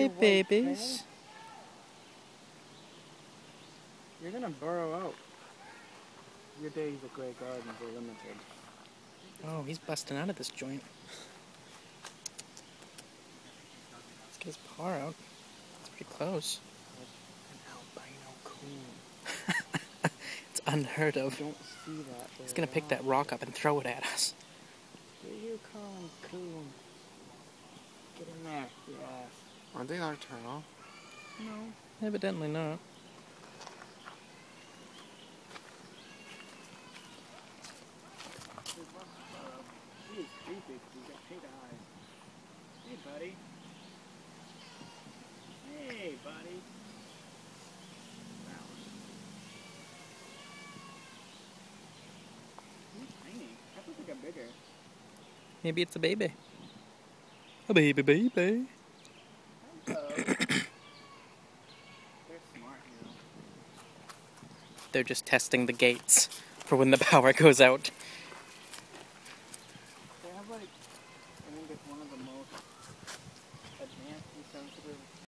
Hey, babies. You're gonna burrow out. Your days at Grey Gardens are limited. Oh, he's busting out of this joint. Let's get his paw out. It's pretty close. An albino coon. It's unheard of. You don't see that. He's gonna pick that rock up and throw it at us. Here you come, coon. Get in there, yes. Aren't they nocturnal? No. Evidently not. He is creepy because he's got pink eyes. Hey, buddy. Hey, buddy. Wow. He's tiny. I thought they got bigger. Maybe it's a baby. A baby, baby. Hello. They're smart, you know. They're just testing the gates for when the power goes out. They have like, I think it's one of the most advanced and sensitive